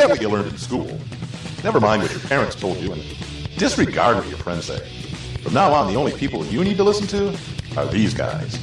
Forget what you learned in school. Never mind what your parents told you, and disregard what your friends say. From now on, the only people you need to listen to are these guys.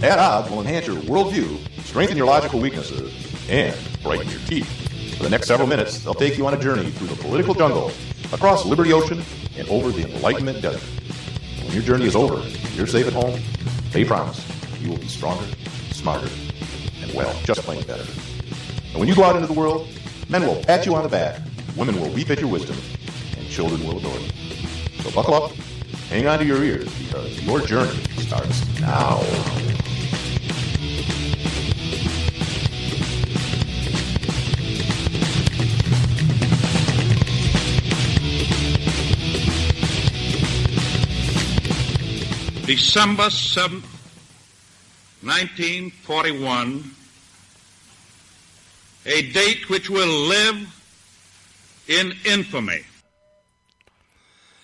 At Odds will enhance your worldview, strengthen your logical weaknesses, and brighten your teeth. For the next several minutes, they'll take you on a journey through the political jungle, across Liberty Ocean, and over the Enlightenment Desert. When your journey is over, you're safe at home, they promise you will be stronger, smarter, and, well, just plain better. And when you go out into the world, men will pat you on the back, women will weep at your wisdom, and children will adore you. So buckle up, hang on to your ears, because your journey starts now. December 7th, 1941, a date which will live in infamy.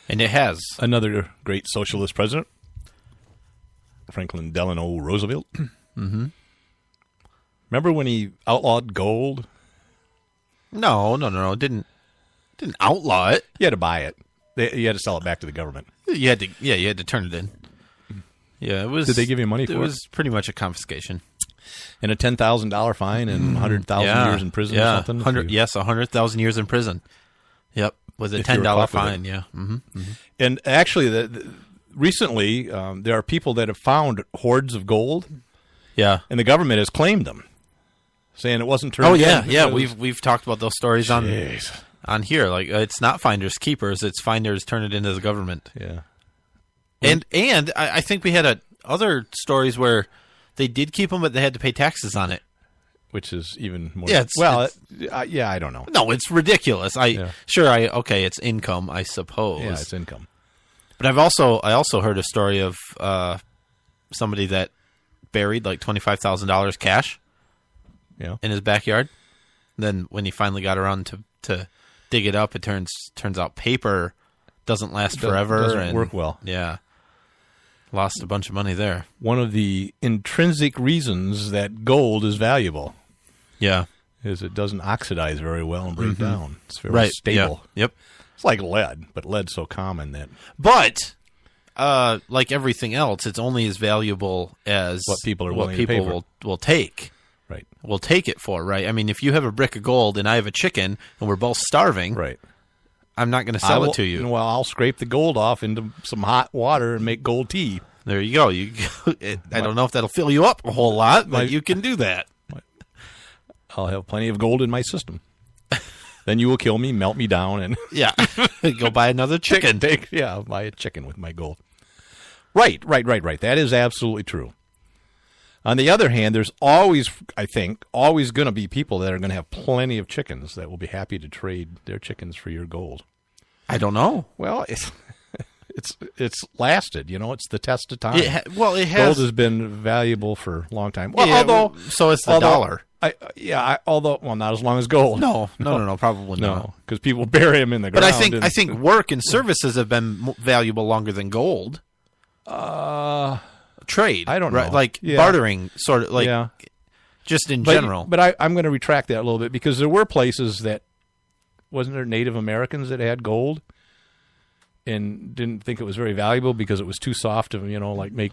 And it has. Another great socialist president, Franklin Delano Roosevelt. Mm-hmm. Remember when he outlawed gold? No. Didn't outlaw it. You had to buy it. You had to sell it back to the government. You had to turn it in. Yeah, it was. Did they give you money for it? It was pretty much a confiscation. And a $10,000 fine and 100,000 years in prison or something? 100,000 years in prison. Yep, with a $10 fine, yeah. Mm-hmm. Mm-hmm. And actually, recently, there are people that have found hoards of gold. Yeah. And the government has claimed them, saying it wasn't turned in. Oh, yeah, yeah. We've talked about those stories on here. Like, it's not finders keepers, it's finders turn it into the government. Yeah. And I think we had other stories where they did keep them, but they had to pay taxes on it. Which is even more... Yeah, I don't know. No, it's ridiculous. It's income, I suppose. Yeah, it's income. But I also heard a story of somebody that buried like $25,000 cash in his backyard. Then when he finally got around to dig it up, it turns out paper doesn't last forever. Doesn't work well. Yeah. Lost a bunch of money there. One of the intrinsic reasons that gold is valuable is it doesn't oxidize very well and break down. It's very stable. Yeah. Yep. It's like lead, but lead's so common that... But, like everything else, it's only as valuable as what people are willing to pay for. will take. Right. Will take it for, right? I mean, if you have a brick of gold and I have a chicken and we're both starving... Right. I'm not going to sell it to you. Well, I'll scrape the gold off into some hot water and make gold tea. There you go. I don't know if that'll fill you up a whole lot, but you can do that. I'll have plenty of gold in my system. Then you will kill me, melt me down, and go buy another chicken. Buy a chicken with my gold. Right. That is absolutely true. On the other hand, there's always going to be people that are going to have plenty of chickens that will be happy to trade their chickens for your gold. I don't know. Well, it's lasted. It's the test of time. It has. Gold has been valuable for a long time. Well, so it's the dollar. Not as long as gold. No, probably not. No, because people bury them in the ground. But I think work and services have been valuable longer than gold. Trade. I don't know. Like bartering, sort of just in general. But I'm going to retract that a little bit because there were places that, wasn't there Native Americans that had gold and didn't think it was very valuable because it was too soft to, make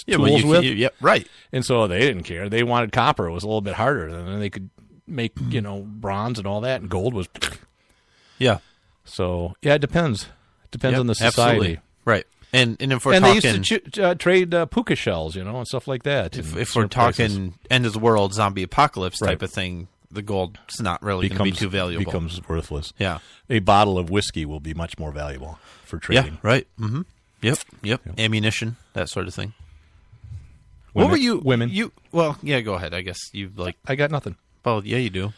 tools with? Right. And so they didn't care. They wanted copper. It was a little bit harder. And then they could make, bronze and all that, and gold was... Yeah. So, it depends. It depends on the society. Absolutely. Right. And if we're talking... they used to trade puka shells, and stuff like that. If we're talking end of the world, zombie apocalypse type of thing, the gold's not really going to be too valuable. Becomes worthless. Yeah. A bottle of whiskey will be much more valuable for trading. Yeah, right. Mm-hmm. Yep. Ammunition, that sort of thing. Women, what were you... Women. Well, go ahead. I guess you like... I got nothing. Well, yeah, you do.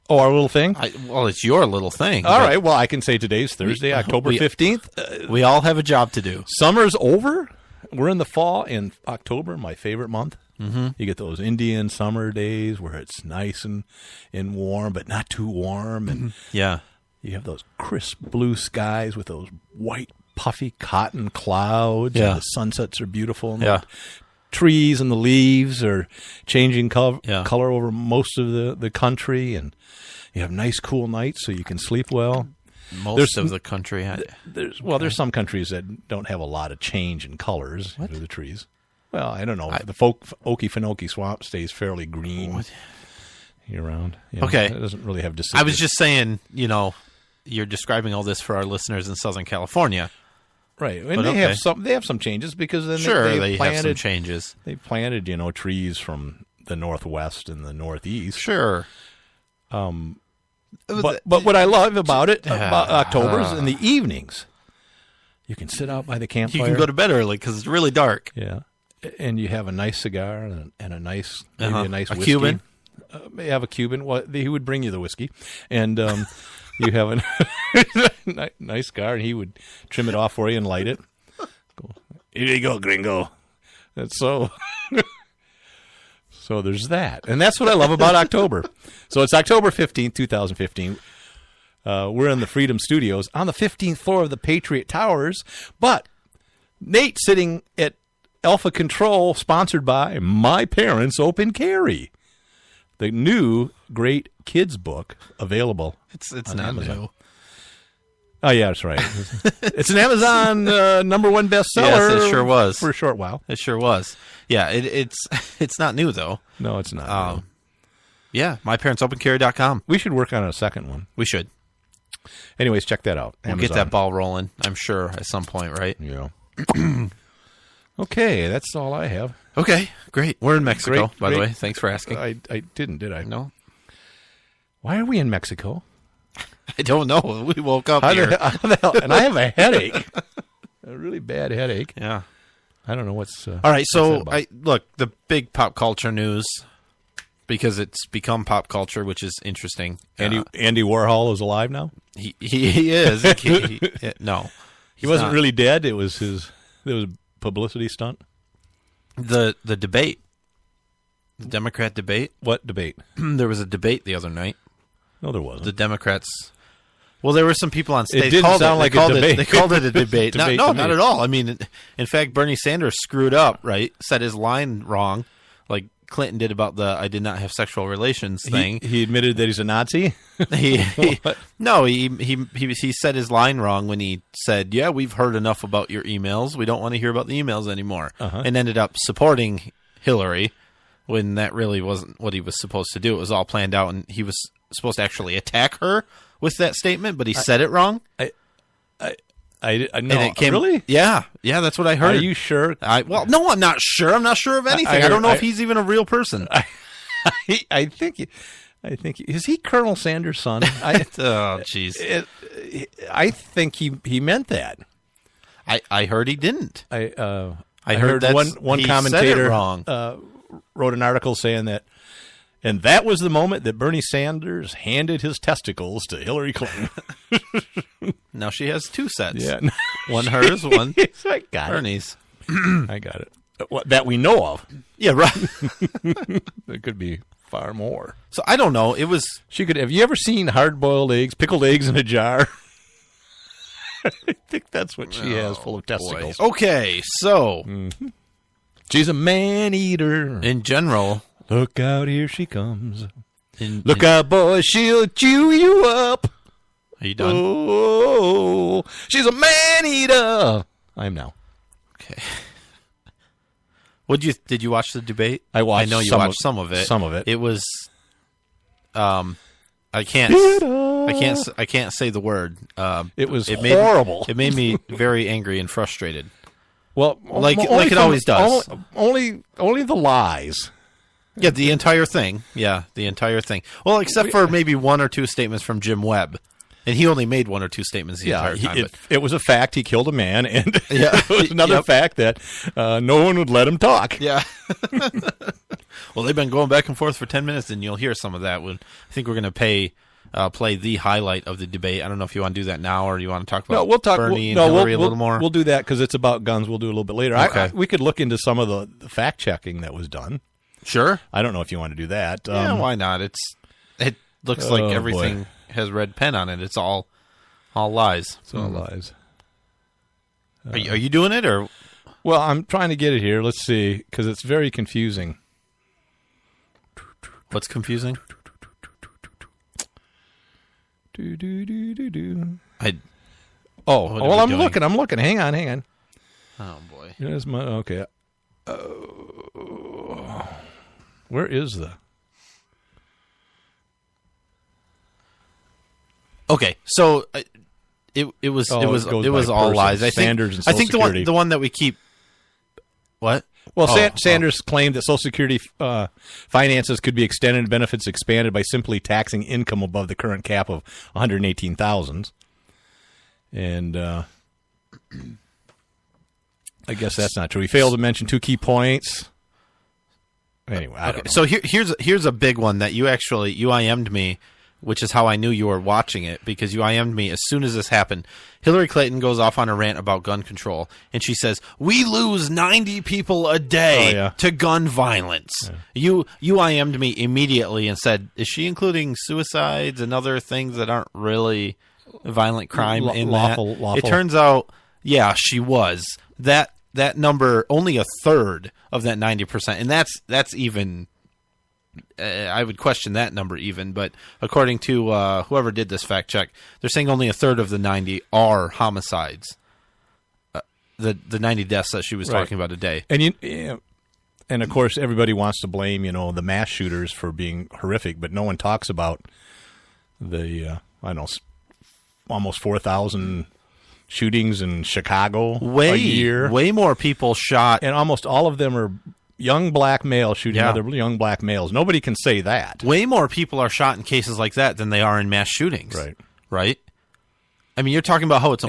Our little thing? It's your little thing. All right. Well, I can say today's Thursday, October 15th. We all have a job to do. Summer's over. We're in the fall, and October, my favorite month. Mm-hmm. You get those Indian summer days where it's nice and warm, but not too warm. And you have those crisp blue skies with those white, puffy cotton clouds. Yeah. And the sunsets are beautiful. And trees and the leaves are changing Yeah. color over most of the country, and you have nice cool nights so you can sleep well. Most of the country. There's some countries that don't have a lot of change in colors of the trees. Well, I don't know. The Okefenokee Swamp stays fairly green year round. You know, Okay. it doesn't really have deciduous. I was just saying, you're describing all this for our listeners in Southern California. right, and but they okay. have some changes because then They planted, have some changes. They planted trees from the northwest and the northeast. Sure. But what I love about October is in the evenings. You can sit out by the campfire. You can go to bed early because it's really dark. Yeah, and you have a nice cigar and a nice maybe a nice A whiskey. Cuban? You have a Cuban. Well, he would bring you the whiskey, and you have a nice cigar, and he would trim it off for you and light it. Go, here you go, gringo. That's so. So there's that, and that's what I love about October. So it's October 15th, 2015. We're in the Freedom Studios on the 15th floor of the Patriot Towers, but Nate's sitting at Alpha Control, sponsored by My Parents Open Carry, the new great kids book available. It's on not Amazon. new. Oh yeah, that's right. It's an Amazon #1 bestseller. Yes, it sure was. For a short while. It sure was. Yeah, it's not new though. No, it's not. Yeah, myparentsopencarry.com. We should work on a second one. We should. Anyways, check that out. We'll get that ball rolling, I'm sure, at some point, right? Yeah. Okay, that's all I have. Okay, great. We're in Mexico, Great, by the great. way. Thanks for asking. I didn't, did I? No, Why are we in Mexico? I don't know. We woke up How here. the hell? And I have a headache. A really bad headache. Yeah. I don't know what's... All right, so about? look, the big pop culture news, because it's become pop culture, which is interesting. Andy Warhol is alive now? He is. No. He wasn't not. really dead. It was a publicity stunt. The debate, the Democrat debate. What debate? There was a debate the other night. No, there wasn't. The Democrats. Well, there were some people on stage. It didn't sound like a debate. They called it a debate. Debate No, to me. not at all. I mean, in fact, Bernie Sanders screwed up, right? Said his line wrong, like Clinton did about the "I did not have sexual relations" thing. He admitted that he's a Nazi? He What? no, he said his line wrong when he said, "Yeah, we've heard enough about your emails. We don't want to hear about the emails anymore," and ended up supporting Hillary when that really wasn't what he was supposed to do. It was all planned out, and he was supposed to actually attack her with that statement, but he said it wrong. No, And it came, really? Yeah, that's what I heard. Are you sure? Well, no, I'm not sure. I'm not sure of anything. I don't know if he's even a real person. I think is he Colonel Sanders' son? Oh, jeez. I think he meant that. I heard he didn't. I heard heard one he commentator said it wrong. Wrote an article saying that, and that was the moment that Bernie Sanders handed his testicles to Hillary Clinton. Now she has two sets. Yeah, One hers, one I got Bernie's. it. I got it. That we know of. Yeah, right. There could be far more. So I don't know. It was She could. Have you ever seen hard-boiled eggs, pickled eggs in a jar? I think that's what she has, full of testicles. boy. Okay. So She's a man-eater. in general, Look out, here she comes. in, Look out, boy, she'll chew you up. Are you done? Oh, she's a man-eater. I am now. Okay. Did you watch the debate? I watched I know you some watched of- some of it. some of it. It was I can't say the word. It was made- horrible. It made me very angry and frustrated. Well, Like only it from- always does. Only the lies. Yeah, the entire thing. Yeah, the entire thing. Well, except for maybe one or two statements from Jim Webb. And he only made one or two statements the entire time. It was a fact he killed a man, and Yeah. it was another Yep. fact that no one would let him talk. Yeah. Well, they've been going back and forth for 10 minutes, and you'll hear some of that. I think we're going to play the highlight of the debate. I don't know if you want to do that now or you want to talk about No, we'll talk. Bernie and Hillary a little more. We'll do that because it's about guns. We'll do a little bit later. Okay. We could look into some of the fact checking that was done. Sure. I don't know if you want to do that. Yeah, why not? It looks like Oh, everything has red pen on it. It's all lies. It's all lies. Are you doing it or? Well, I'm trying to get it here. Let's see, because it's very confusing. What's confusing? Well, I'm looking. Hang on. Oh boy. Here's my okay. Where is the? Okay, so it was all lies. I think the one that we keep. What? Well, Sanders claimed that Social Security finances could be extended and benefits expanded by simply taxing income above the current cap of $118,000. And I guess that's not true. He failed to mention 2 key points. Anyway, I don't know. So here's a big one that you IM'd me, which is how I knew you were watching it, because you IM'd me as soon as this happened. Hillary Clinton goes off on a rant about gun control, and she says, we lose 90 people a day to gun violence. Yeah. You IM'd me immediately and said, is she including suicides and other things that aren't really violent crime in lawful? It turns out, yeah, she was. That number, only a third of that 90%, and that's even... I would question that number even, but according to whoever did this fact check, they're saying only a third of the 90 are homicides. The 90 deaths that she was talking about a day. And of course, everybody wants to blame the mass shooters for being horrific, but no one talks about the almost 4,000 shootings in Chicago a year. Way more people shot, and almost all of them are young black males shooting other young black males. Nobody can say that. Way more people are shot in cases like that than they are in mass shootings. Right? I mean, you're talking about how it's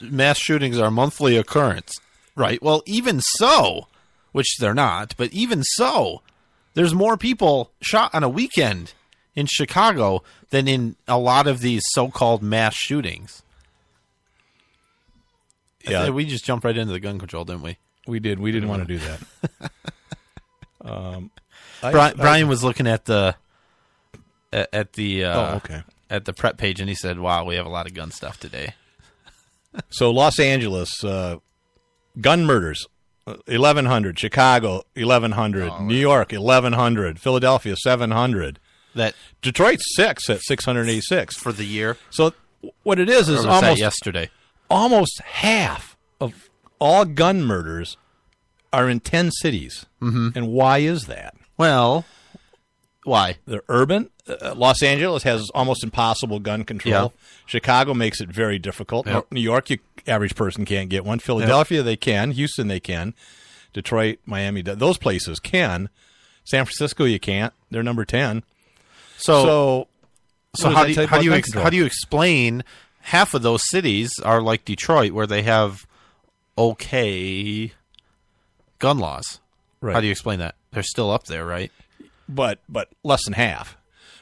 mass shootings are a monthly occurrence. Right. Well, even so, which they're not, but even so, there's more people shot on a weekend in Chicago than in a lot of these so-called mass shootings. Yeah. We just jumped right into the gun control, didn't we? We did. We didn't want to do that. Brian was looking at the at the prep page, and he said, "Wow, we have a lot of gun stuff today." So Los Angeles gun murders 1,100, Chicago 1,100, New York 1,100, Philadelphia 700. That Detroit 6 at 686 for the year. So what it is almost yesterday. Almost half of all gun murders are in 10 cities. Mm-hmm. And why is that? Well, why? They're urban. Los Angeles has almost impossible gun control. Yeah. Chicago makes it very difficult. Yep. New York, average person can't get one. Philadelphia, they can. Houston, they can. Detroit, Miami, those places can. San Francisco, you can't. They're number 10. So how do you explain half of those cities are like Detroit, where they have okay gun laws? Right. How do you explain that? They're still up there, right? But less than half.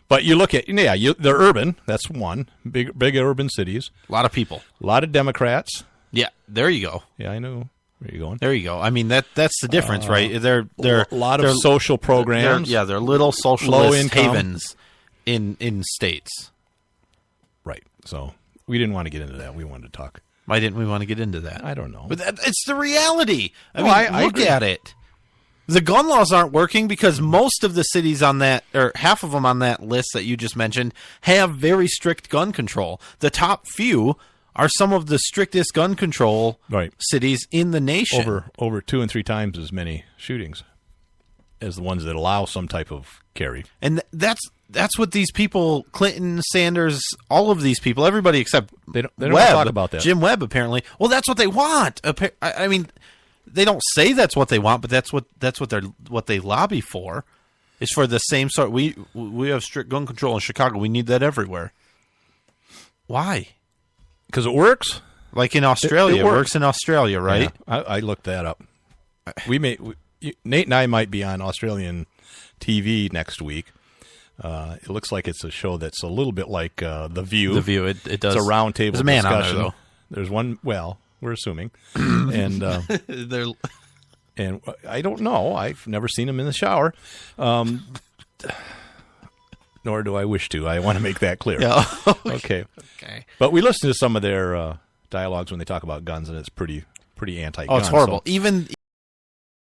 But you look at they're urban. That's one big urban cities. A lot of people. A lot of Democrats. Yeah, there you go. Yeah, I know. Where are you going? There you go. I mean that's the difference, right? They're a lot of social programs. They're little socialist havens in states. Right. So we didn't want to get into that. We wanted to talk. Why didn't we want to get into that? I don't know. But it's the reality. I look at it. The gun laws aren't working because most of the cities on that, or half of them on that list that you just mentioned, have very strict gun control. The top few are some of the strictest gun control cities in the nation. Over 2 and 3 times as many shootings as the ones that allow some type of carry. And that's what these people, Clinton, Sanders, all of these people, everybody except they don't talk about that. Jim Webb, apparently. Well, that's what they want. I mean, they don't say that's what they want, but that's what they lobby for. Is for the same sort. We have strict gun control in Chicago. We need that everywhere. Why? Because it works. Like in Australia, it works in Australia, right? Yeah, I looked that up. Nate and I might be on Australian TV next week. It looks like it's a show that's a little bit like The View. The View, it does. It's a roundtable discussion. There's a man on there, though. There's one. Well, we're assuming, and and I don't know. I've never seen him in the shower, nor do I wish to. I want to make that clear. Yeah. Okay. But we listen to some of their dialogues when they talk about guns, and it's pretty pretty anti-gun. Oh, it's horrible. So- Even